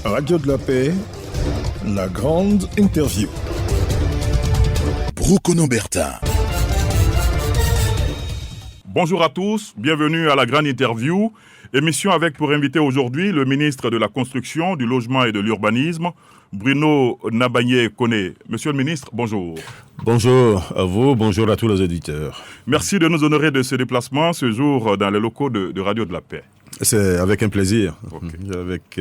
Radio de la Paix, la grande interview. Brokono Bertin. Bonjour à tous, bienvenue à la grande interview. Émission avec pour invité aujourd'hui le ministre de la Construction, du Logement et de l'Urbanisme, Bruno Nabanye-Koné. Monsieur le ministre, bonjour. Bonjour à vous, bonjour à tous les auditeurs. Merci de nous honorer de ce déplacement ce jour dans les locaux de Radio de la Paix. C'est avec un plaisir, Okay. avec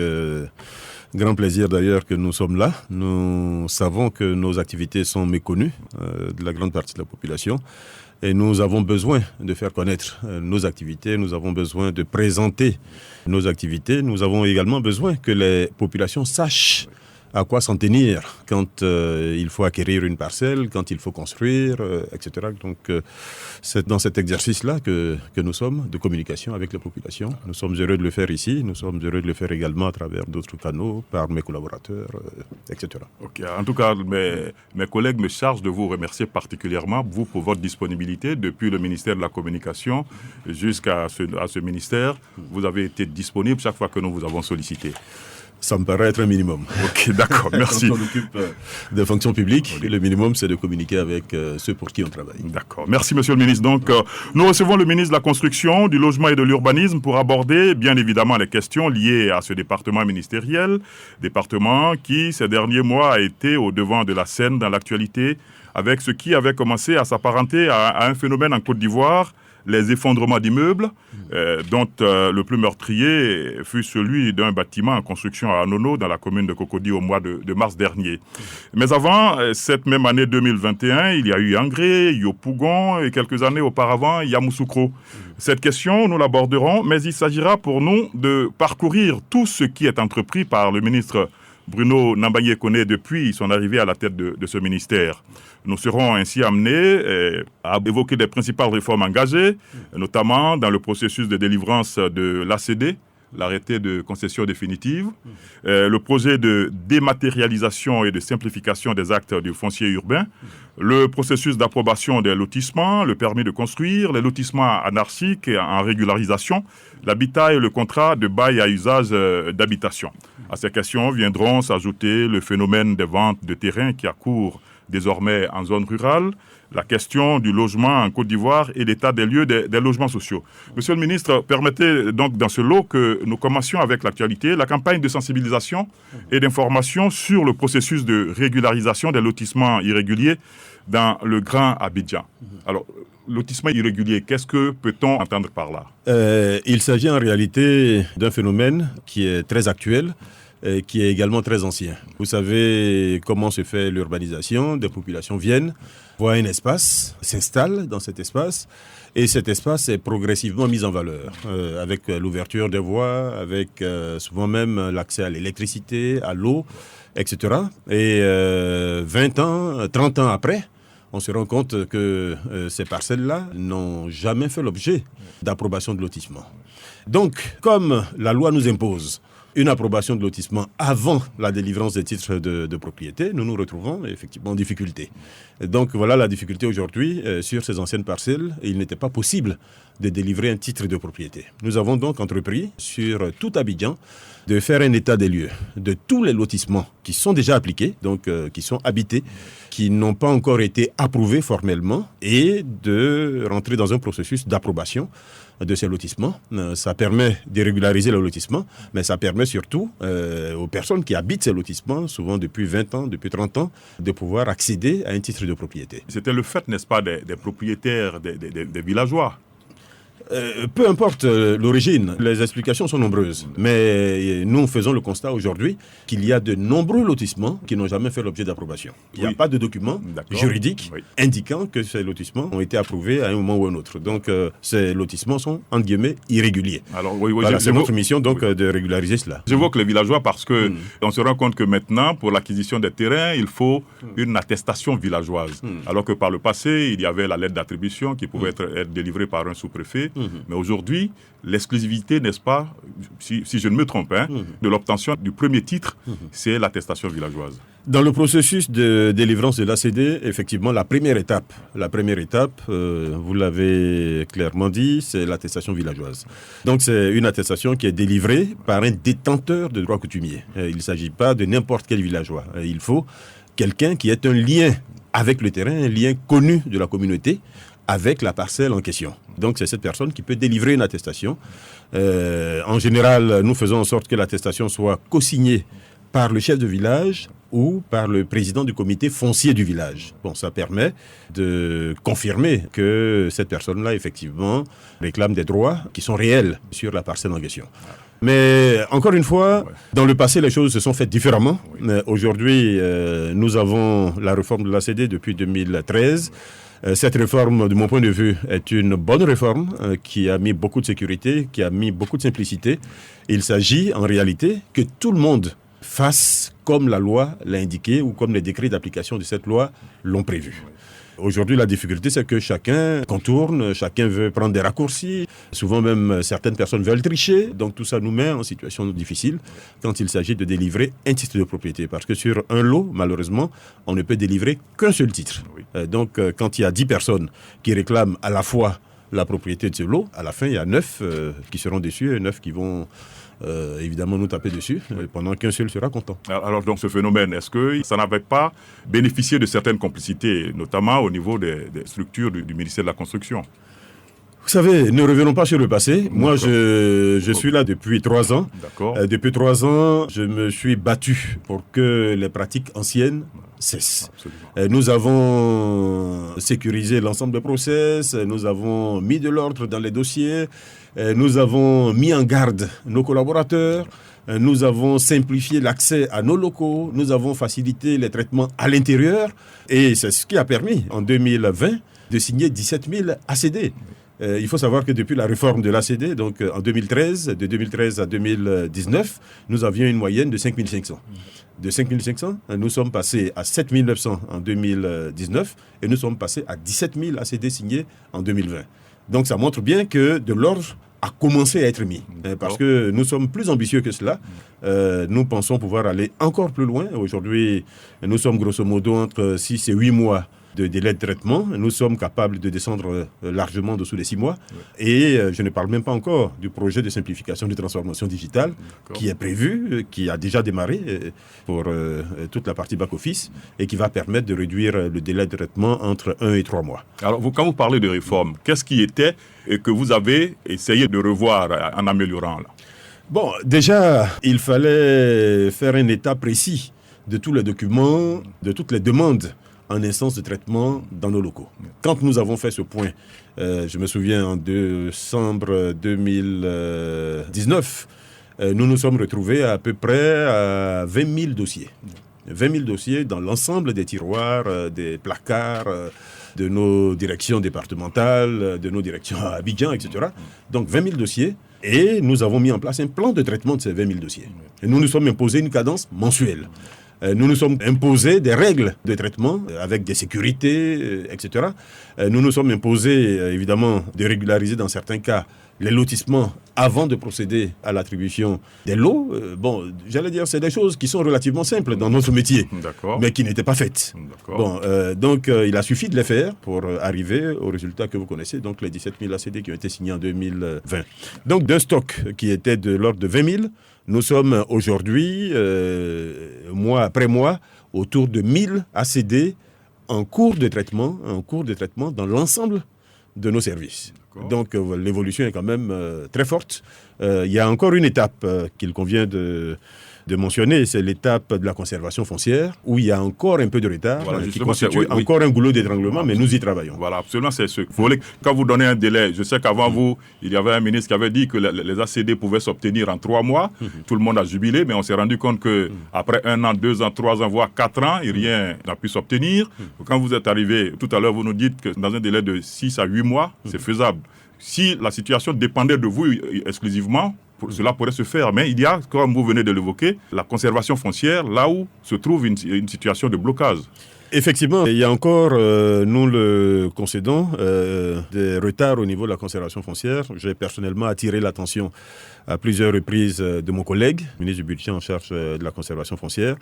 grand plaisir d'ailleurs que nous sommes là. Nous savons que nos activités sont méconnues de la grande partie de la population. Et nous avons besoin de faire connaître nos activités, nous avons besoin de présenter nos activités. Nous avons également besoin que les populations sachent à quoi s'en tenir quand il faut acquérir une parcelle, quand il faut construire, etc. Donc c'est dans cet exercice-là que nous sommes, de communication avec les populations. Nous sommes heureux de le faire ici, nous sommes heureux de le faire également à travers d'autres canaux, par mes collaborateurs, etc. Ok. En tout cas, mes collègues me chargent de vous remercier particulièrement, vous, pour votre disponibilité depuis le ministère de la Communication jusqu'à ce ministère. Vous avez été disponible chaque fois que nous vous avons sollicité. Ça me paraît être un minimum. Ok, d'accord, merci. Quand on occupe des fonctions publiques, le minimum, c'est de communiquer avec ceux pour qui on travaille. D'accord, merci monsieur le ministre. Donc, nous recevons le ministre de la Construction, du Logement et de l'Urbanisme pour aborder, bien évidemment, les questions liées à ce département ministériel. Département qui, ces derniers mois, a été au devant de la scène dans l'actualité avec ce qui avait commencé à s'apparenter à un phénomène en Côte d'Ivoire, les effondrements d'immeubles, dont le plus meurtrier fut celui d'un bâtiment en construction à Anono, dans la commune de Cocody, au mois de mars dernier. Mais avant, cette même année 2021, il y a eu Yangré, Yopougon, et quelques années auparavant, Yamoussoukro. Cette question, nous l'aborderons, mais il s'agira pour nous de parcourir tout ce qui est entrepris par le ministre Bruno Nabanye-Koné depuis son arrivée à la tête de ce ministère. Nous serons ainsi amenés à évoquer les principales réformes engagées, notamment dans le processus de délivrance de l'ACD, l'arrêté de concession définitive, le projet de dématérialisation et de simplification des actes du foncier urbain, le processus d'approbation des lotissements, le permis de construire, les lotissements anarchiques en régularisation, l'habitat et le contrat de bail à usage d'habitation. À ces questions viendront s'ajouter le phénomène des ventes de terrains qui accourt désormais en zone rurale, la question du logement en Côte d'Ivoire et l'état des lieux des logements sociaux. Monsieur le ministre, permettez donc dans ce lot que nous commencions avec l'actualité, la campagne de sensibilisation et d'information sur le processus de régularisation des lotissements irréguliers dans le Grand Abidjan. Alors, lotissement irrégulier, qu'est-ce que peut-on entendre par là ? Il s'agit en réalité d'un phénomène qui est très actuel, qui est également très ancien. Vous savez comment se fait l'urbanisation, des populations viennent, voient un espace, s'installent dans cet espace, et cet espace est progressivement mis en valeur, avec l'ouverture des voies, avec souvent même l'accès à l'électricité, à l'eau, etc. Et 20 ans, 30 ans après, on se rend compte que ces parcelles-là n'ont jamais fait l'objet d'approbation de lotissement. Donc, comme la loi nous impose une approbation de lotissement avant la délivrance des titres de propriété, nous nous retrouvons effectivement en difficulté. Donc voilà la difficulté aujourd'hui sur ces anciennes parcelles. Il n'était pas possible de délivrer un titre de propriété. Nous avons donc entrepris sur tout Abidjan de faire un état des lieux de tous les lotissements qui sont déjà appliqués, donc qui sont habités, qui n'ont pas encore été approuvés formellement, et de rentrer dans un processus d'approbation de ces lotissements. Ça permet de régulariser le lotissement, mais ça permet surtout aux personnes qui habitent ces lotissements, souvent depuis 20 ans, depuis 30 ans, de pouvoir accéder à un titre de propriété. C'était le fait, n'est-ce pas, des propriétaires, des villageois. Peu importe l'origine, les explications sont nombreuses. Mais nous faisons le constat aujourd'hui qu'il y a de nombreux lotissements qui n'ont jamais fait l'objet d'approbation. Il n'y a pas de document juridique indiquant que ces lotissements ont été approuvés à un moment ou à un autre. Donc ces lotissements sont, entre guillemets, irréguliers. Alors, voilà, c'est notre mission donc de régulariser cela. J'évoque les villageois parce que on se rend compte que maintenant, pour l'acquisition des terrains, il faut une attestation villageoise. Alors que par le passé, il y avait la lettre d'attribution qui pouvait être délivrée par un sous-préfet. Mais aujourd'hui, l'exclusivité, n'est-ce pas, si je ne me trompe, de l'obtention du premier titre, c'est l'attestation villageoise. Dans le processus de délivrance de l'ACD, effectivement, la première étape, vous l'avez clairement dit, c'est l'attestation villageoise. Donc, c'est une attestation qui est délivrée par un détenteur de droit coutumier. Il ne s'agit pas de n'importe quel villageois. Il faut quelqu'un qui ait un lien avec le terrain, un lien connu de la communauté avec la parcelle en question. Donc, c'est cette personne qui peut délivrer une attestation. En général, nous faisons en sorte que l'attestation soit co-signée par le chef de village ou par le président du comité foncier du village. Bon, ça permet de confirmer que cette personne-là, effectivement, réclame des droits qui sont réels sur la parcelle en question. Mais encore une fois, dans le passé, les choses se sont faites différemment. Aujourd'hui, nous avons la réforme de l'ACD depuis 2013. Cette réforme, de mon point de vue, est une bonne réforme qui a mis beaucoup de sécurité, qui a mis beaucoup de simplicité. Il s'agit en réalité que tout le monde fasse comme la loi l'a indiqué ou comme les décrets d'application de cette loi l'ont prévu. Aujourd'hui, la difficulté, c'est que chacun contourne, chacun veut prendre des raccourcis. Souvent même, certaines personnes veulent tricher. Donc tout ça nous met en situation difficile quand il s'agit de délivrer un titre de propriété. Parce que sur un lot, malheureusement, on ne peut délivrer qu'un seul titre. Donc quand il y a 10 personnes qui réclament à la fois la propriété de ce lot, à la fin, il y a 9 qui seront déçus et 9 qui vont évidemment nous taper dessus, pendant qu'un seul sera content. Alors donc ce phénomène, est-ce que ça n'avait pas bénéficié de certaines complicités, notamment au niveau des structures du ministère de la Construction? Vous savez, ne revenons pas sur le passé. Moi, je suis là depuis 3 ans. Depuis 3 ans, je me suis battu pour que les pratiques anciennes cessent. Nous avons sécurisé l'ensemble des process, nous avons mis de l'ordre dans les dossiers, nous avons mis en garde nos collaborateurs, nous avons simplifié l'accès à nos locaux, nous avons facilité les traitements à l'intérieur et c'est ce qui a permis en 2020 de signer 17 000 ACD. Il faut savoir que depuis la réforme de l'ACD, donc en 2013, de 2013 à 2019, nous avions une moyenne de 5 500. De 5 500, nous sommes passés à 7 900 en 2019 et nous sommes passés à 17 000 ACD signés en 2020. Donc ça montre bien que de l'ordre a commencé à être mis. Parce que nous sommes plus ambitieux que cela. Nous pensons pouvoir aller encore plus loin. Aujourd'hui, nous sommes grosso modo entre 6 et 8 mois de délai de traitement. Nous sommes capables de descendre largement dessous les 6 mois. Et je ne parle même pas encore du projet de simplification de transformation digitale qui est prévu, qui a déjà démarré pour toute la partie back-office et qui va permettre de réduire le délai de traitement entre 1 et 3 mois. Alors, quand vous parlez de réforme, qu'est-ce qui était et que vous avez essayé de revoir en améliorant là? Bon, déjà, il fallait faire un état précis de tous les documents, de toutes les demandes en instance de traitement dans nos locaux. Quand nous avons fait ce point, je me souviens en décembre 2019, nous nous sommes retrouvés à peu près à 20 000 dossiers. 20 000 dossiers dans l'ensemble des tiroirs, des placards, de nos directions départementales, de nos directions à Abidjan, etc. Donc 20 000 dossiers. Et nous avons mis en place un plan de traitement de ces 20 000 dossiers. Et nous nous sommes imposés une cadence mensuelle. Nous nous sommes imposés des règles de traitement avec des sécurités, etc. Nous nous sommes imposés, évidemment, de régulariser dans certains cas les lotissements avant de procéder à l'attribution des lots. Bon, j'allais dire, c'est des choses qui sont relativement simples dans notre métier, mais qui n'étaient pas faites. Bon, donc, il a suffi de les faire pour arriver au résultat que vous connaissez, donc les 17 000 ACD qui ont été signés en 2020. Donc, d'un stock qui était de l'ordre de 20 000, nous sommes aujourd'hui, mois après mois, autour de 1000 ACD en cours de traitement dans l'ensemble de nos services. Donc l'évolution est quand même très forte. Il y a encore une étape qu'il convient de mentionner, c'est l'étape de la conservation foncière, où il y a encore un peu de retard, qui constitue encore un goulot d'étranglement, mais nous y travaillons. Voilà, absolument, c'est ce qu'il faut. Quand vous donnez un délai, je sais qu'avant vous, il y avait un ministre qui avait dit que les ACD pouvaient s'obtenir en 3 mois. Tout le monde a jubilé, mais on s'est rendu compte qu'après 1 an, 2 ans, 3 ans, voire 4 ans, rien n'a pu s'obtenir. Quand vous êtes arrivé, tout à l'heure, vous nous dites que dans un délai de 6 à 8 mois, c'est faisable. Si la situation dépendait de vous exclusivement, cela pourrait se faire. Mais il y a, comme vous venez de l'évoquer, la conservation foncière, là où se trouve une situation de blocage. Effectivement, il y a encore, nous le concédons, des retards au niveau de la conservation foncière. J'ai personnellement attiré l'attention à plusieurs reprises de mon collègue, ministre du Budget en charge de la conservation foncière.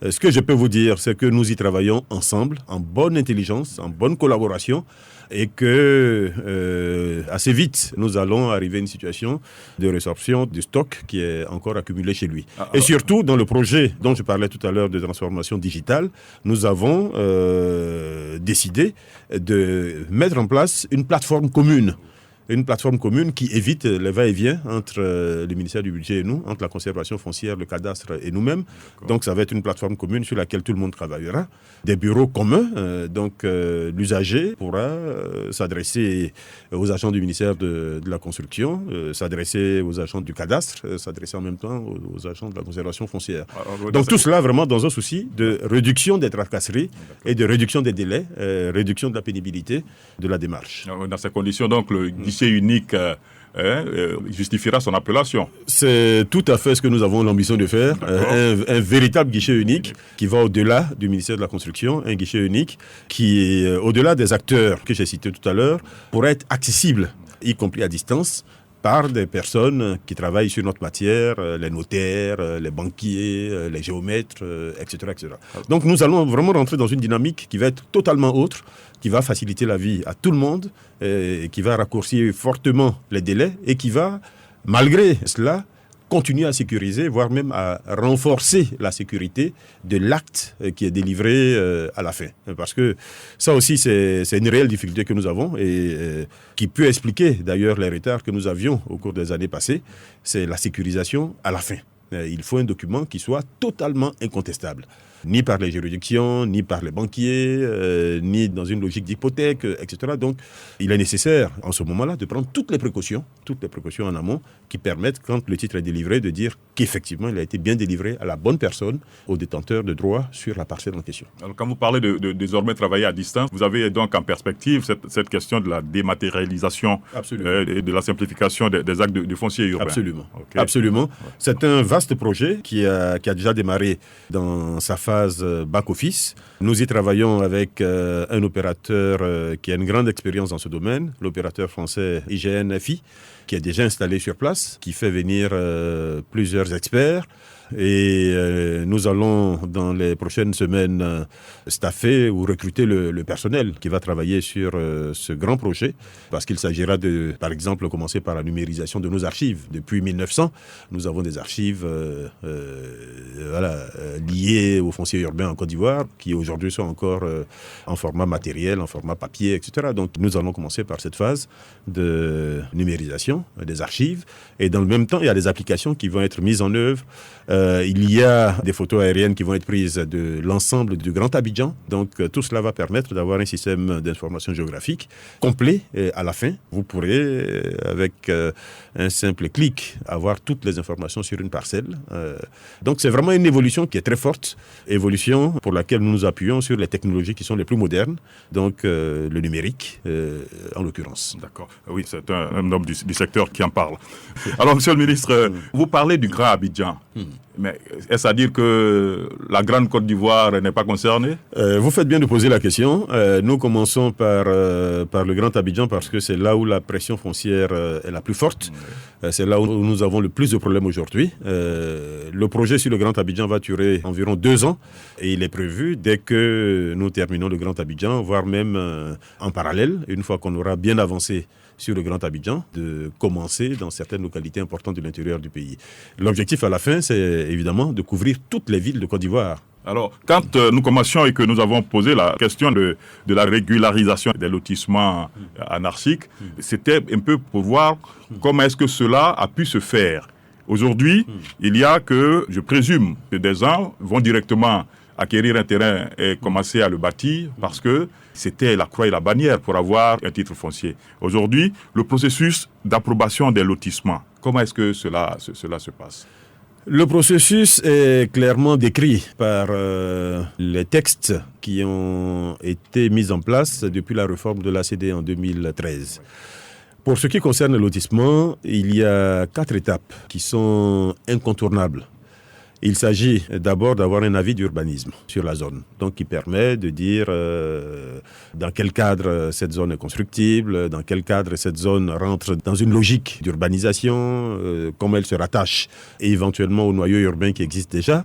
Ce que je peux vous dire, c'est que nous y travaillons ensemble, en bonne intelligence, en bonne collaboration, et que assez vite, nous allons arriver à une situation de résorption du stock qui est encore accumulé chez lui. Et surtout, dans le projet dont je parlais tout à l'heure de transformation digitale, nous avons décidé de mettre en place une plateforme commune. Une plateforme commune qui évite les va-et-vient entre le ministère du Budget et nous, entre la conservation foncière, le cadastre et nous-mêmes. Donc ça va être une plateforme commune sur laquelle tout le monde travaillera. Des bureaux communs, donc l'usager pourra s'adresser aux agents du ministère de la Construction, s'adresser aux agents du cadastre, s'adresser en même temps aux agents de la conservation foncière. Donc tout cela vraiment dans un souci de réduction des tracasseries et de réduction des délais, réduction de la pénibilité de la démarche. Dans ces conditions, donc, le guichet unique justifiera son appellation. C'est tout à fait ce que nous avons l'ambition de faire. Un véritable guichet unique qui va au-delà du ministère de la Construction, un guichet unique qui, au-delà des acteurs que j'ai cités tout à l'heure, pourrait être accessible, y compris à distance, par des personnes qui travaillent sur notre matière, les notaires, les banquiers, les géomètres, etc., etc. Donc nous allons vraiment rentrer dans une dynamique qui va être totalement autre, qui va faciliter la vie à tout le monde, et qui va raccourcir fortement les délais et qui va, malgré cela, continuer à sécuriser, voire même à renforcer la sécurité de l'acte qui est délivré à la fin. Parce que ça aussi, c'est une réelle difficulté que nous avons et qui peut expliquer d'ailleurs les retards que nous avions au cours des années passées, c'est la sécurisation à la fin. Il faut un document qui soit totalement incontestable. Ni par les juridictions, ni par les banquiers, ni dans une logique d'hypothèque, etc. Donc, il est nécessaire, en ce moment-là, de prendre toutes les précautions en amont, qui permettent, quand le titre est délivré, de dire qu'effectivement, il a été bien délivré à la bonne personne, au détenteur de droit sur la parcelle en question. Alors, quand vous parlez de désormais travailler à distance, vous avez donc en perspective cette question de la dématérialisation et de la simplification des actes de foncier urbain. Absolument. Okay. Absolument. Ouais. C'est un vaste projet qui a déjà démarré dans sa phase back-office. Nous y travaillons avec un opérateur qui a une grande expérience dans ce domaine, l'opérateur français IGN-FI, qui est déjà installé sur place, qui fait venir plusieurs experts. Et nous allons, dans les prochaines semaines, staffer ou recruter le personnel qui va travailler sur ce grand projet, parce qu'il s'agira de, par exemple, commencer par la numérisation de nos archives. Depuis 1900, nous avons des archives liées au foncier urbain en Côte d'Ivoire, qui aujourd'hui sont encore en format matériel, en format papier, etc. Donc nous allons commencer par cette phase de numérisation des archives. Et dans le même temps, il y a des applications qui vont être mises en œuvre. Il y a des photos aériennes qui vont être prises de l'ensemble du Grand Abidjan. Donc, tout cela va permettre d'avoir un système d'information géographique complet. Et à la fin, vous pourrez, avec un simple clic, avoir toutes les informations sur une parcelle. Donc, c'est vraiment une évolution qui est très forte. Évolution pour laquelle nous nous appuyons sur les technologies qui sont les plus modernes. Donc, le numérique, en l'occurrence. D'accord. Oui, c'est un homme du secteur qui en parle. Alors, Monsieur le ministre, vous parlez du Grand Abidjan. Mais est-ce à dire que la Grande Côte d'Ivoire n'est pas concernée ? Vous faites bien de poser la question. Nous commençons par le Grand Abidjan parce que c'est là où la pression foncière est la plus forte. C'est là où nous avons le plus de problèmes aujourd'hui. Le projet sur le Grand Abidjan va durer environ 2 ans et il est prévu dès que nous terminons le Grand Abidjan, voire même en parallèle, une fois qu'on aura bien avancé sur le Grand Abidjan, de commencer dans certaines localités importantes de l'intérieur du pays. L'objectif à la fin, c'est évidemment de couvrir toutes les villes de Côte d'Ivoire. Alors, quand nous commencions et que nous avons posé la question de la régularisation des lotissements anarchiques, c'était un peu pour voir comment est-ce que cela a pu se faire. Aujourd'hui, il y a que, je présume, que des gens vont directement acquérir un terrain et commencer à le bâtir parce que c'était la croix et la bannière pour avoir un titre foncier. Aujourd'hui, le processus d'approbation des lotissements, comment est-ce que cela se passe ? Le processus est clairement décrit par les textes qui ont été mis en place depuis la réforme de l'ACD en 2013. Pour ce qui concerne le lotissement, il y a 4 étapes qui sont incontournables. Il s'agit d'abord d'avoir un avis d'urbanisme sur la zone, donc qui permet de dire dans quel cadre cette zone est constructible, dans quel cadre cette zone rentre dans une logique d'urbanisation, comment elle se rattache éventuellement au noyau urbain qui existe déjà.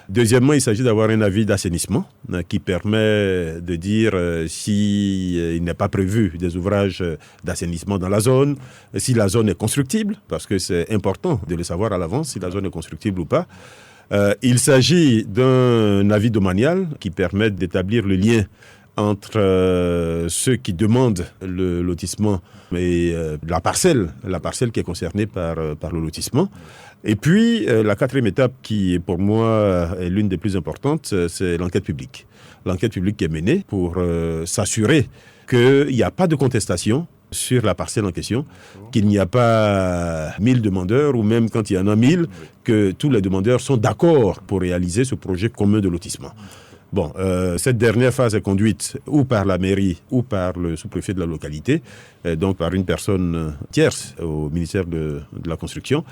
Deuxièmement, il s'agit d'avoir un avis d'assainissement qui permet de dire s'il n'est pas prévu des ouvrages d'assainissement dans la zone, si la zone est constructible, parce que c'est important de le savoir à l'avance, si la zone est constructible ou pas. Il s'agit d'un avis domanial qui permet d'établir le lien entre ceux qui demandent le lotissement et la parcelle qui est concernée par le lotissement. Et puis, la quatrième étape qui, pour moi, est l'une des plus importantes, c'est l'enquête publique. L'enquête publique qui est menée pour s'assurer qu'il n'y a pas de contestation sur la parcelle en question, qu'il n'y a pas 1000 demandeurs, ou même quand il y en a 1000, que tous les demandeurs sont d'accord pour réaliser ce projet commun de lotissement. Bon, cette dernière phase est conduite ou par la mairie ou par le sous-préfet de la localité, donc par une personne tierce au ministère de la Construction.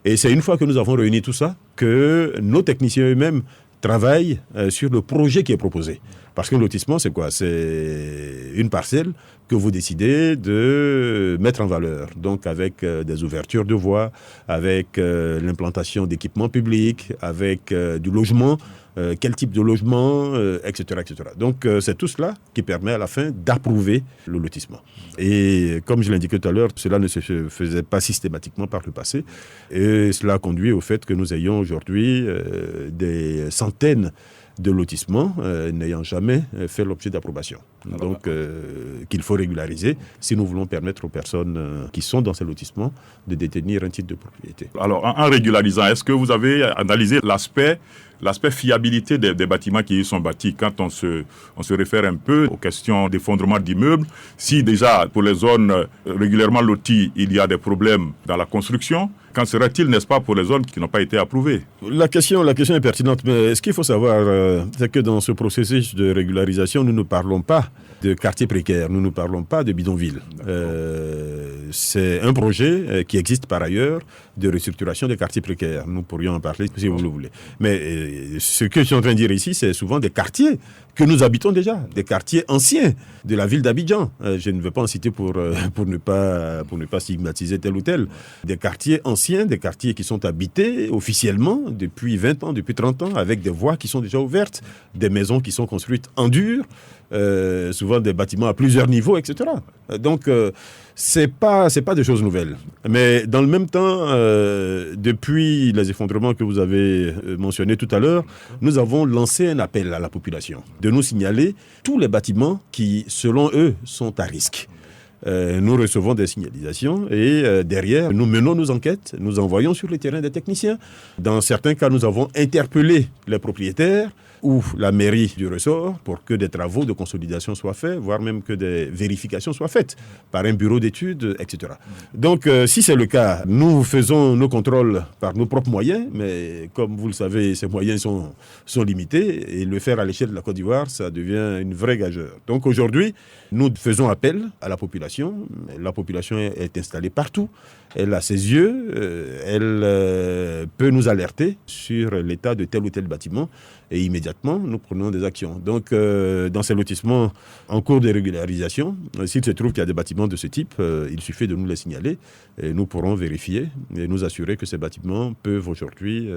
Et c'est une fois que nous avons réuni tout ça que nos techniciens eux-mêmes travaillent sur le projet qui est proposé. Parce qu'un lotissement, c'est quoi? C'est une parcelle que vous décidez de mettre en valeur. Donc avec des ouvertures de voies, avec l'implantation d'équipements publics, avec du logement, quel type de logement, etc., etc. Donc c'est tout cela qui permet à la fin d'approuver le lotissement. Et comme je l'indiquais tout à l'heure, cela ne se faisait pas systématiquement par le passé. Et cela conduit au fait que nous ayons aujourd'hui des centaines de lotissements n'ayant jamais fait l'objet d'approbation. Donc, qu'il faut régulariser si nous voulons permettre aux personnes qui sont dans ces lotissements de détenir un titre de propriété. Alors, en régularisant, est-ce que vous avez analysé l'aspect fiabilité des bâtiments qui y sont bâtis? Quand on se réfère un peu aux questions d'effondrement d'immeubles, si déjà pour les zones régulièrement loties, il y a des problèmes dans la construction, qu'en serait-il, n'est-ce pas, pour les zones qui n'ont pas été approuvées? La question est pertinente, mais ce qu'il faut savoir, c'est que dans ce processus de régularisation, nous ne parlons pas de quartiers précaires, nous ne parlons pas de bidonvilles. C'est un projet qui existe par ailleurs de restructuration des quartiers précaires. Nous pourrions en parler si vous le voulez. Mais ce que je suis en train de dire ici, c'est souvent des quartiers que nous habitons déjà, des quartiers anciens de la ville d'Abidjan. Je ne veux pas en citer pour ne pas stigmatiser tel ou tel. Des quartiers anciens, des quartiers qui sont habités officiellement depuis 20 ans, depuis 30 ans, avec des voies qui sont déjà ouvertes, des maisons qui sont construites en dur, souvent des bâtiments à plusieurs niveaux, etc. Donc, c'est pas des choses nouvelles. Mais dans le même temps, depuis les effondrements que vous avez mentionnés tout à l'heure, nous avons lancé un appel à la population de nous signaler tous les bâtiments qui, selon eux, sont à risque. Nous recevons des signalisations et derrière, nous menons nos enquêtes, nous envoyons sur le terrain des techniciens. Dans certains cas, nous avons interpellé les propriétaires ou la mairie du ressort pour que des travaux de consolidation soient faits, voire même que des vérifications soient faites par un bureau d'études, etc. Donc, si c'est le cas, nous faisons nos contrôles par nos propres moyens, mais comme vous le savez, ces moyens sont limités et le faire à l'échelle de la Côte d'Ivoire, ça devient une vraie gageure. Donc aujourd'hui, nous faisons appel à la population. La population est installée partout. Elle a ses yeux, elle peut nous alerter sur l'état de tel ou tel bâtiment et immédiatement, nous prenons des actions. Donc, dans ces lotissements en cours de régularisation, s'il se trouve qu'il y a des bâtiments de ce type, il suffit de nous les signaler et nous pourrons vérifier et nous assurer que ces bâtiments peuvent aujourd'hui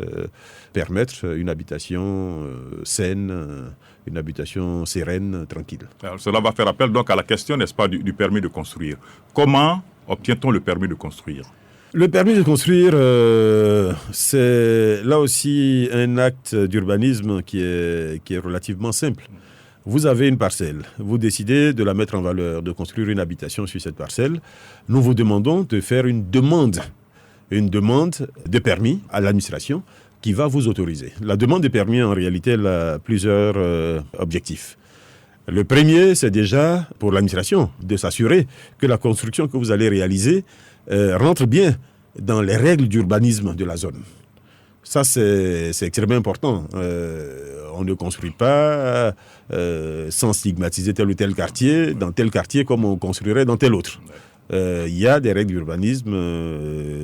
permettre une habitation saine, une habitation sereine, tranquille. Alors, cela va faire appel donc à la question, n'est-ce pas, du permis de construire. Comment obtient-on le permis de construire? Le permis de construire, c'est là aussi un acte d'urbanisme qui est relativement simple. Vous avez une parcelle, vous décidez de la mettre en valeur, de construire une habitation sur cette parcelle. Nous vous demandons de faire une demande de permis à l'administration qui va vous autoriser. La demande de permis, en réalité, elle a plusieurs objectifs. Le premier, c'est déjà pour l'administration de s'assurer que la construction que vous allez réaliser rentre bien dans les règles d'urbanisme de la zone. Ça, c'est extrêmement important. On ne construit pas sans stigmatiser tel ou tel quartier, dans tel quartier comme on construirait dans tel autre. Il y a des règles d'urbanisme,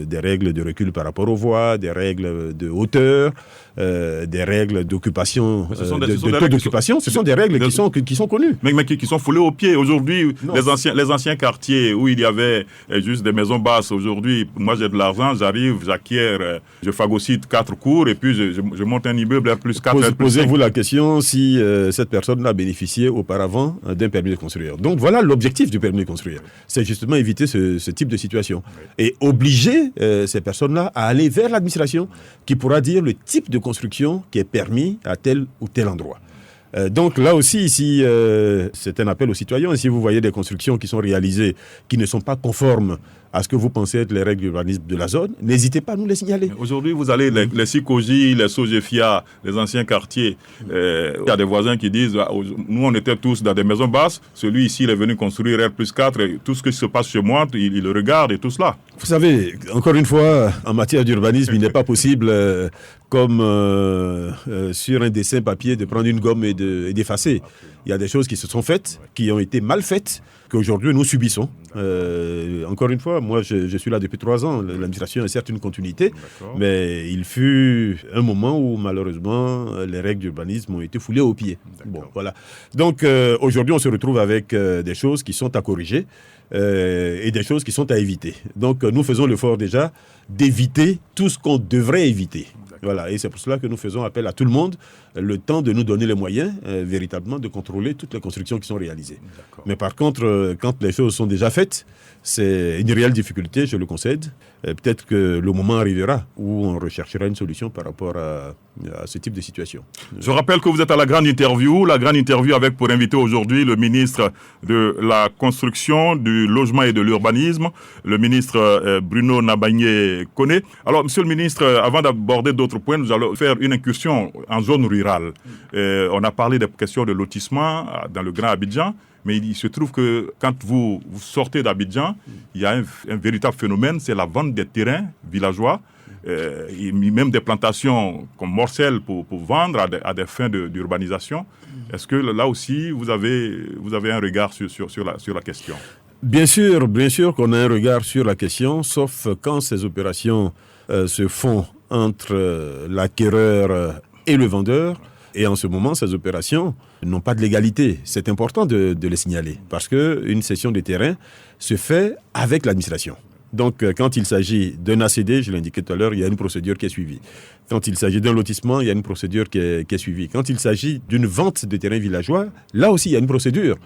des règles de recul par rapport aux voies, des règles de hauteur, des règles d'occupation, Ce sont des taux d'occupation. Ce sont des règles qui sont connues. Mais qui sont foulées aux pieds. Aujourd'hui, les anciens quartiers où il y avait juste des maisons basses, aujourd'hui, moi j'ai de l'argent, j'arrive, j'acquiers, je phagocyte 4 cours et puis je monte un immeuble plus 4. Posez-vous la question si cette personne a bénéficié auparavant d'un permis de construire. Donc voilà l'objectif du permis de construire. C'est justement éviter ce type de situation. Et obliger ces personnes-là à aller vers l'administration qui pourra dire le type de construction qui est permis à tel ou tel endroit. Donc là aussi, ici, c'est un appel aux citoyens. Si vous voyez des constructions qui sont réalisées, qui ne sont pas conformes à ce que vous pensez être les règles d'urbanisme de la zone, n'hésitez pas à nous les signaler. Aujourd'hui, vous allez les Sikoji, les Sojefia, les anciens quartiers. Il y a des voisins qui disent nous, on était tous dans des maisons basses. Celui ici, il est venu construire R+4. Et tout ce qui se passe chez moi, il le regarde et tout cela. Vous savez, encore une fois, en matière d'urbanisme, il n'est pas possible, comme sur un dessin papier, de prendre une gomme et d'effacer. Il y a des choses qui se sont faites, qui ont été mal faites, qu'aujourd'hui nous subissons. Encore une fois, moi je suis là depuis 3 ans. L'administration est certes une continuité, mais il fut un moment où malheureusement les règles d'urbanisme ont été foulées aux pieds. Bon, voilà. Donc aujourd'hui on se retrouve avec des choses qui sont à corriger et des choses qui sont à éviter. Donc nous faisons l'effort déjà d'éviter tout ce qu'on devrait éviter. Voilà, et c'est pour cela que nous faisons appel à tout le monde, le temps de nous donner les moyens véritablement de contrôler toutes les constructions qui sont réalisées. Mais par contre, quand les choses sont déjà faites, c'est une réelle difficulté, je le concède. Peut-être que le moment arrivera où on recherchera une solution par rapport à ce type de situation. Je rappelle que vous êtes à la grande interview avec pour inviter aujourd'hui le ministre de la Construction, du Logement et de l'Urbanisme, le ministre Bruno Nabagné-Koné. Alors, monsieur le ministre, avant d'aborder d'autres points, nous allons faire une incursion en zone rurale. On a parlé des questions de lotissement dans le Grand Abidjan. Mais il se trouve que quand vous sortez d'Abidjan, il y a un véritable phénomène, c'est la vente des terrains villageois, même des plantations comme morcelles pour vendre à des fins d'urbanisation. Est-ce que là aussi, vous avez un regard sur la question? Bien sûr qu'on a un regard sur la question, sauf quand ces opérations se font entre l'acquéreur et le vendeur. Et en ce moment, ces opérations n'ont pas de légalité. C'est important de les signaler parce qu'une cession de terrain se fait avec l'administration. Donc, quand il s'agit d'un ACD, je l'indiquais tout à l'heure, il y a une procédure qui est suivie. Quand il s'agit d'un lotissement, il y a une procédure qui est suivie. Quand il s'agit d'une vente de terrain villageois, là aussi, il y a une procédure.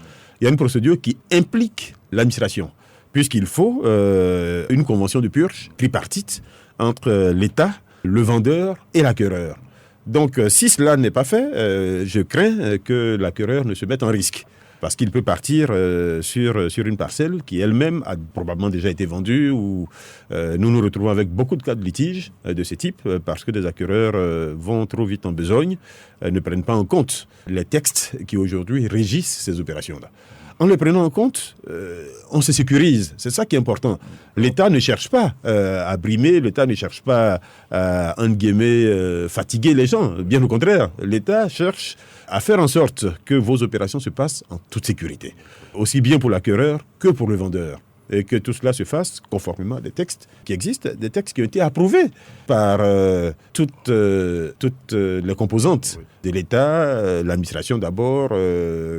Il y a une procédure qui implique l'administration, puisqu'il faut une convention de purge tripartite entre l'État, le vendeur et l'acquéreur. Donc, si cela n'est pas fait, je crains que l'acquéreur ne se mette en risque. Parce qu'il peut partir sur une parcelle qui elle-même a probablement déjà été vendue. Ou nous nous retrouvons avec beaucoup de cas de litiges de ce type parce que des acquéreurs vont trop vite en besogne, ne prennent pas en compte les textes qui aujourd'hui régissent ces opérations-là. En les prenant en compte, on se sécurise. C'est ça qui est important. L'État ne cherche pas à brimer, l'État ne cherche pas à, entre guillemets, fatiguer les gens. Bien au contraire, l'État cherche à faire en sorte que vos opérations se passent en toute sécurité. Aussi bien pour l'acquéreur que pour le vendeur. Et que tout cela se fasse conformément à des textes qui existent, des textes qui ont été approuvés par toutes les composantes de l'État, l'administration d'abord,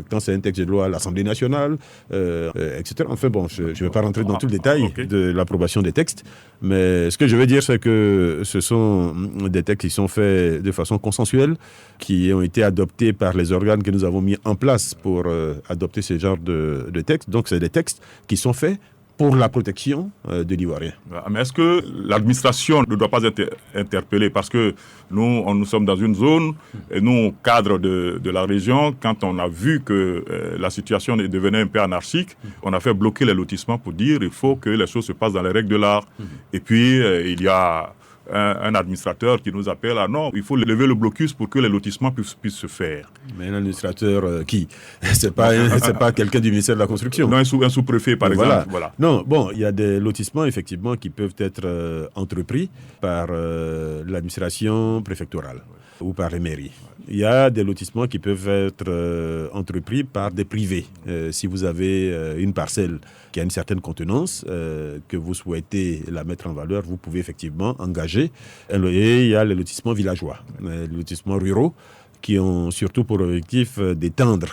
quand c'est un texte de loi à l'Assemblée nationale, etc. Enfin bon, je ne vais pas rentrer dans tout le détail de l'approbation des textes, mais ce que je veux dire, c'est que ce sont des textes qui sont faits de façon consensuelle, qui ont été adoptés par les organes que nous avons mis en place pour adopter ce genre de textes. Donc c'est des textes qui sont faits pour la protection de l'Ivoirien. Mais est-ce que l'administration ne doit pas être interpellée? Parce que nous sommes dans une zone, et nous, cadres de la région, quand on a vu que la situation devenait un peu anarchique, on a fait bloquer les lotissements pour dire qu'il faut que les choses se passent dans les règles de l'art. Et puis, il y a un administrateur qui nous appelle, non, il faut lever le blocus pour que les lotissements puissent se faire. Mais un administrateur qui? C'est pas quelqu'un du ministère de la Construction. Non, un sous-préfet, par exemple. Voilà. Non, bon, il y a des lotissements, effectivement, qui peuvent être entrepris par l'administration préfectorale ou par les mairies. Il y a des lotissements qui peuvent être entrepris par des privés. Si vous avez une parcelle qui a une certaine contenance, que vous souhaitez la mettre en valeur, vous pouvez effectivement engager partagés. Et il y a les lotissements villageois, les lotissements ruraux, qui ont surtout pour objectif d'étendre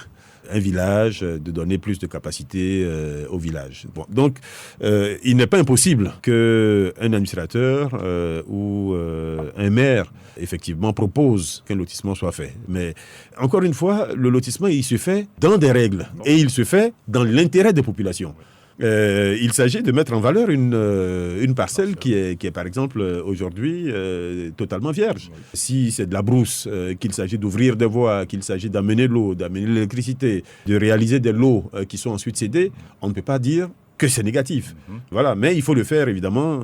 un village, de donner plus de capacité au village. Bon, donc, il n'est pas impossible qu'un administrateur ou un maire, effectivement, propose qu'un lotissement soit fait. Mais, encore une fois, le lotissement, il se fait dans des règles et il se fait dans l'intérêt des populations. Il s'agit de mettre en valeur une parcelle qui est par exemple aujourd'hui totalement vierge. Si c'est de la brousse, qu'il s'agit d'ouvrir des voies, qu'il s'agit d'amener l'eau, d'amener l'électricité, de réaliser des lots qui sont ensuite cédés, on ne peut pas dire que c'est négatif. Voilà, mais il faut le faire évidemment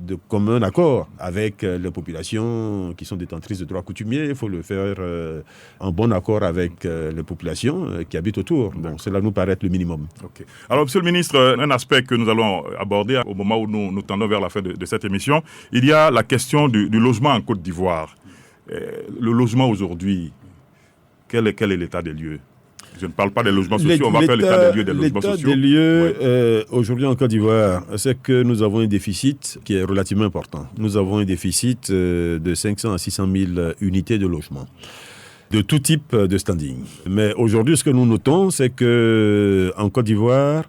de commun accord avec les populations qui sont détentrices de droits coutumiers. Il faut le faire en bon accord avec les populations qui habitent autour. Bon, cela nous paraît être le minimum. Okay. Alors, Monsieur le ministre, un aspect que nous allons aborder au moment où nous tendons vers la fin de cette émission, il y a la question du logement en Côte d'Ivoire. Le logement aujourd'hui, quel est l'état des lieux ? Je ne parle pas des logements sociaux, on va faire l'état des lieux des logements sociaux. L'état des lieux, aujourd'hui en Côte d'Ivoire, c'est que nous avons un déficit qui est relativement important. Nous avons un déficit de 500 à 600 000 unités de logement, de tout type de standing. Mais aujourd'hui, ce que nous notons, c'est qu'en Côte d'Ivoire,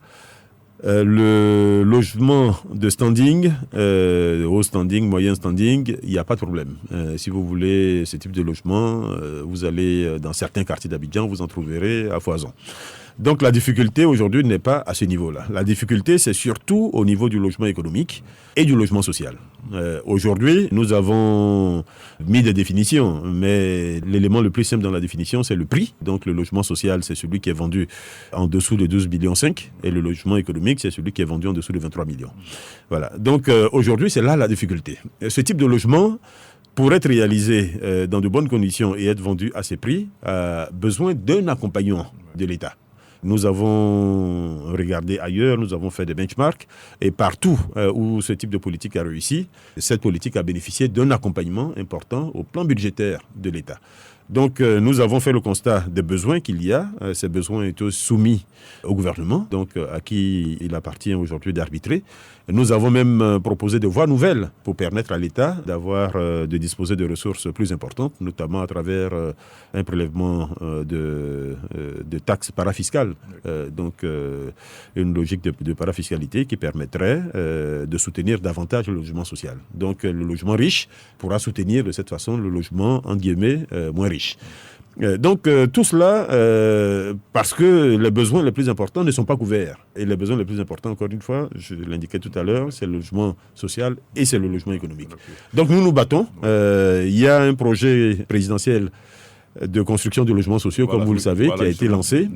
le logement de standing, haut standing, moyen standing, il n'y a pas de problème. Si vous voulez ce type de logement, vous allez dans certains quartiers d'Abidjan, vous en trouverez à foison. Donc la difficulté aujourd'hui n'est pas à ce niveau-là. La difficulté, c'est surtout au niveau du logement économique et du logement social. Aujourd'hui, nous avons mis des définitions, mais l'élément le plus simple dans la définition, c'est le prix. Donc le logement social, c'est celui qui est vendu en dessous de 12,5 millions et le logement économique, c'est celui qui est vendu en dessous de 23 millions. Voilà. Donc aujourd'hui, c'est là la difficulté. Ce type de logement, pour être réalisé dans de bonnes conditions et être vendu à ces prix, a besoin d'un accompagnement de l'État. Nous avons regardé ailleurs, nous avons fait des benchmarks et partout où ce type de politique a réussi, cette politique a bénéficié d'un accompagnement important au plan budgétaire de l'État. Donc nous avons fait le constat des besoins qu'il y a. Ces besoins étaient soumis au gouvernement, donc à qui il appartient aujourd'hui d'arbitrer. Nous avons même proposé des voies nouvelles pour permettre à l'État de disposer de ressources plus importantes, notamment à travers un prélèvement de taxes parafiscales. Donc une logique de parafiscalité qui permettrait de soutenir davantage le logement social. Donc le logement riche pourra soutenir de cette façon le logement, entre guillemets, moins riche. Donc tout cela parce que les besoins les plus importants ne sont pas couverts. Et les besoins les plus importants, encore une fois, je l'indiquais tout à l'heure, c'est le logement social et c'est le logement économique. Donc nous nous battons. Il y a un projet présidentiel de construction de logements sociaux, comme vous le savez, qui a été lancé,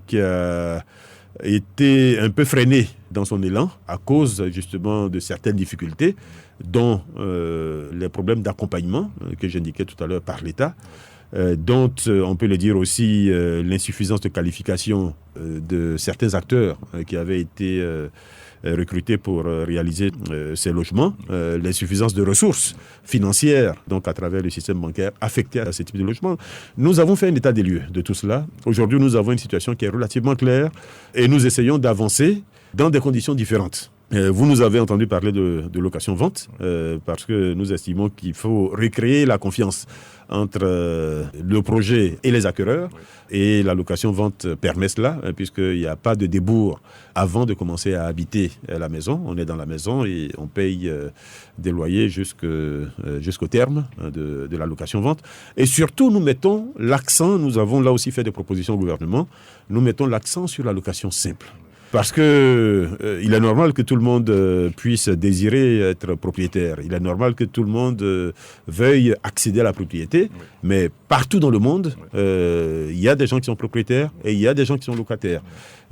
qui a été un peu freiné dans son élan à cause justement de certaines difficultés, dont les problèmes d'accompagnement que j'indiquais tout à l'heure par l'État, dont on peut le dire aussi l'insuffisance de qualification de certains acteurs qui avaient été recrutés pour réaliser ces logements, l'insuffisance de ressources financières, donc à travers le système bancaire affecté à ce type de logement. Nous avons fait un état des lieux de tout cela. Aujourd'hui, nous avons une situation qui est relativement claire et nous essayons d'avancer dans des conditions différentes. Vous nous avez entendu parler de location-vente parce que nous estimons qu'il faut recréer la confiance entre le projet et les acquéreurs. Et la location-vente permet cela puisqu'il n'y a pas de débours avant de commencer à habiter la maison. On est dans la maison et on paye des loyers jusqu'au terme de la location-vente. Et surtout, nous mettons l'accent, nous avons là aussi fait des propositions au gouvernement, nous mettons l'accent sur la location simple. Parce que il est normal que tout le monde puisse désirer être propriétaire. Il est normal que tout le monde veuille accéder à la propriété. Oui. Mais partout dans le monde, il y a des gens qui sont propriétaires et il y a des gens qui sont locataires.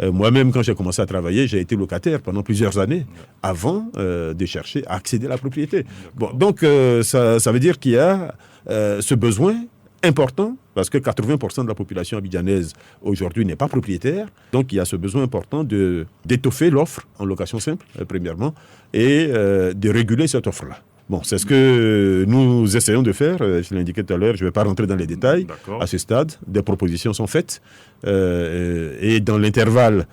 Moi-même, quand j'ai commencé à travailler, j'ai été locataire pendant plusieurs années avant de chercher à accéder à la propriété. Bon, donc, ça veut dire qu'il y a ce besoin important, parce que 80% de la population abidjanaise aujourd'hui n'est pas propriétaire. Donc il y a ce besoin important d'étoffer l'offre en location simple, premièrement, et de réguler cette offre-là. Bon, c'est ce que nous essayons de faire. Je l'ai indiqué tout à l'heure, je ne vais pas rentrer dans les détails. À ce stade, des propositions sont faites. Et dans l'intervalle,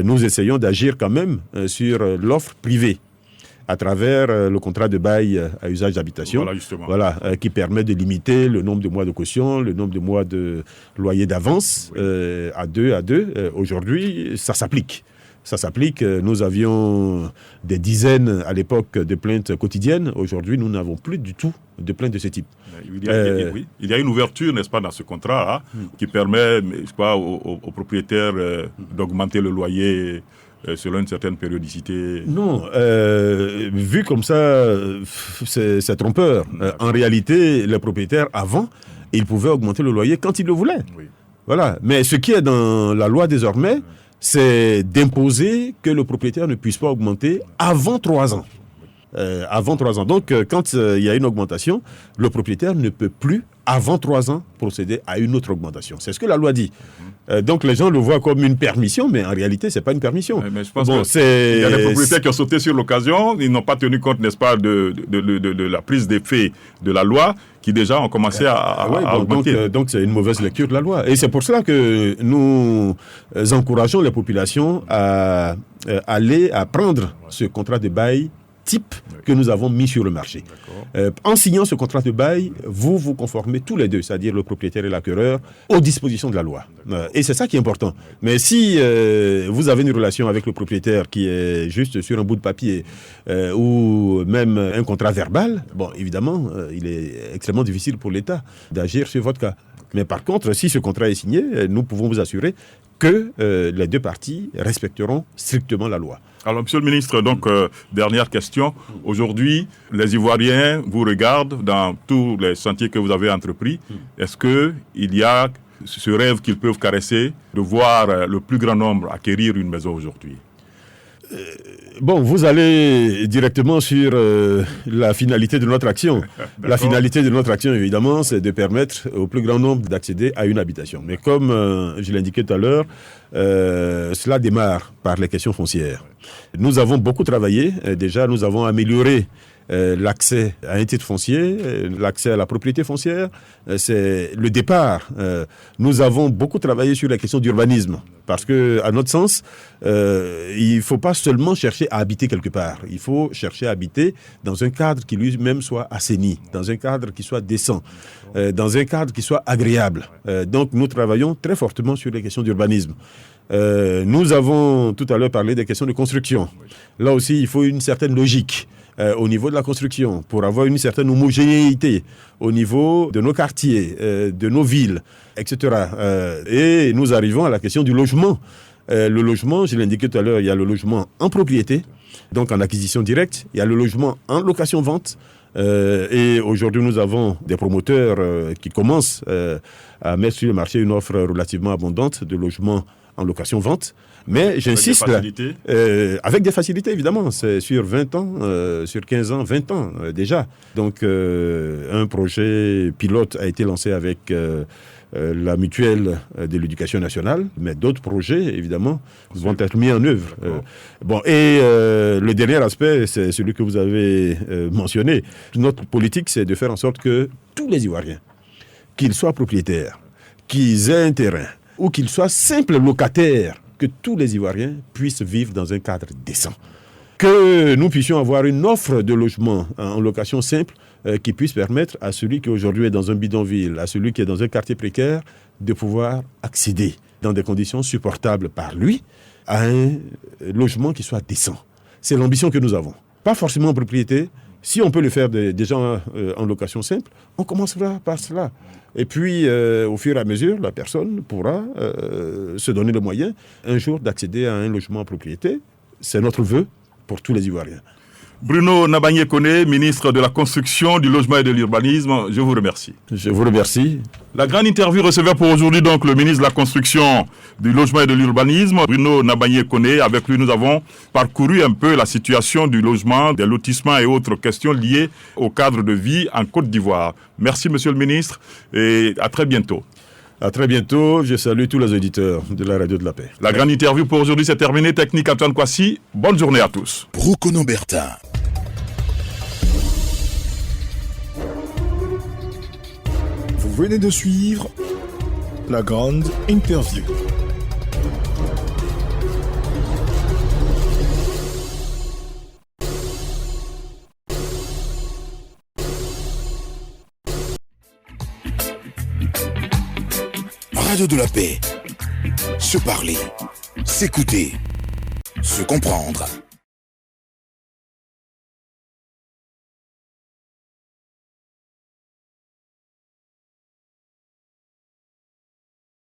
nous essayons d'agir quand même sur l'offre privée. à travers le contrat de bail à usage d'habitation, Voilà, justement. Qui permet de limiter le nombre de mois de caution, le nombre de mois de loyer d'avance à deux. Aujourd'hui, ça s'applique. Nous avions des dizaines à l'époque de plaintes quotidiennes. Aujourd'hui, nous n'avons plus du tout de plaintes de ce type. Il y a une ouverture, n'est-ce pas, dans ce contrat qui permet, je crois, aux propriétaires d'augmenter le loyer selon une certaine périodicité. Non, vu comme ça, c'est trompeur. En réalité, les propriétaires, avant, ils pouvaient augmenter le loyer quand ils le voulaient. Oui. Voilà. Mais ce qui est dans la loi désormais, c'est d'imposer que le propriétaire ne puisse pas augmenter avant 3 ans. Donc, quand il y a une augmentation, le propriétaire ne peut plus, avant 3 ans, procéder à une autre augmentation. C'est ce que la loi dit. Donc, les gens le voient comme une permission, mais en réalité, ce n'est pas une permission. Mais je pense qu'il y a des propriétaires qui ont sauté sur l'occasion, ils n'ont pas tenu compte, n'est-ce pas, de la prise d'effet de la loi, qui déjà ont commencé à augmenter. Donc, c'est une mauvaise lecture de la loi. Et c'est pour cela que nous encourageons les populations à aller à prendre ce contrat de bail type que nous avons mis sur le marché. En signant ce contrat de bail, vous vous conformez tous les deux, c'est-à-dire le propriétaire et l'acquéreur, aux dispositions de la loi. Et c'est ça qui est important. Mais si vous avez une relation avec le propriétaire qui est juste sur un bout de papier ou même un contrat verbal, bon, évidemment, il est extrêmement difficile pour l'État d'agir sur votre cas. Mais par contre, si ce contrat est signé, nous pouvons vous assurer que les deux parties respecteront strictement la loi. Alors, Monsieur le ministre, donc, dernière question. Aujourd'hui, les Ivoiriens vous regardent dans tous les sentiers que vous avez entrepris. Est-ce qu'il y a ce rêve qu'ils peuvent caresser de voir le plus grand nombre acquérir une maison aujourd'hui? Bon, vous allez directement sur la finalité de notre action. La finalité de notre action, évidemment, c'est de permettre au plus grand nombre d'accéder à une habitation. Mais comme je l'indiquais tout à l'heure, cela démarre par les questions foncières. Nous avons beaucoup travaillé. Déjà, nous avons amélioré l'accès à un titre foncier, l'accès à la propriété foncière, c'est le départ. Nous avons beaucoup travaillé sur la question d'urbanisme, parce que, à notre sens, il ne faut pas seulement chercher à habiter quelque part. Il faut chercher à habiter dans un cadre qui lui-même soit assaini, dans un cadre qui soit décent, dans un cadre qui soit agréable. Donc, nous travaillons très fortement sur les questions d'urbanisme. Nous avons tout à l'heure parlé des questions de construction. Là aussi, il faut une certaine logique au niveau de la construction, pour avoir une certaine homogénéité au niveau de nos quartiers, de nos villes, etc. Et nous arrivons à la question du logement. Le logement, je l'ai indiqué tout à l'heure, il y a le logement en propriété, donc en acquisition directe, il y a le logement en location-vente, et aujourd'hui nous avons des promoteurs qui commencent à mettre sur le marché une offre relativement abondante de logements en location-vente. Mais j'insiste là, avec des facilités évidemment, c'est sur 20 ans, sur 15 ans, 20 ans déjà. Donc un projet pilote a été lancé avec la mutuelle de l'éducation nationale, mais d'autres projets évidemment vont être mis en œuvre. Le dernier aspect, c'est celui que vous avez mentionné. Notre politique, c'est de faire en sorte que tous les Ivoiriens, qu'ils soient propriétaires, qu'ils aient un terrain, ou qu'ils soient simples locataires, que tous les Ivoiriens puissent vivre dans un cadre décent. Que nous puissions avoir une offre de logement en location simple qui puisse permettre à celui qui aujourd'hui est dans un bidonville, à celui qui est dans un quartier précaire, de pouvoir accéder dans des conditions supportables par lui à un logement qui soit décent. C'est l'ambition que nous avons. Pas forcément en propriété. Si on peut le faire déjà en location simple, on commencera par cela. Et puis, au fur et à mesure, la personne pourra se donner le moyen un jour d'accéder à un logement en propriété. C'est notre vœu pour tous les Ivoiriens. Bruno Nabagné-Koné, ministre de la Construction, du Logement et de l'Urbanisme, je vous remercie. Je vous remercie. La grande interview recevait pour aujourd'hui donc le ministre de la Construction, du Logement et de l'Urbanisme, Bruno Nabagné-Koné. Avec lui, nous avons parcouru un peu la situation du logement, des lotissements et autres questions liées au cadre de vie en Côte d'Ivoire. Merci, monsieur le ministre, et à très bientôt. À très bientôt. Je salue tous les auditeurs de la Radio de la Paix. La grande interview pour aujourd'hui, c'est terminé. Technique Antoine Kouassi. Bonne journée à tous. Brokono Bertin. Vous venez de suivre la grande interview. radio de la paix. Se parler, s'écouter, se comprendre.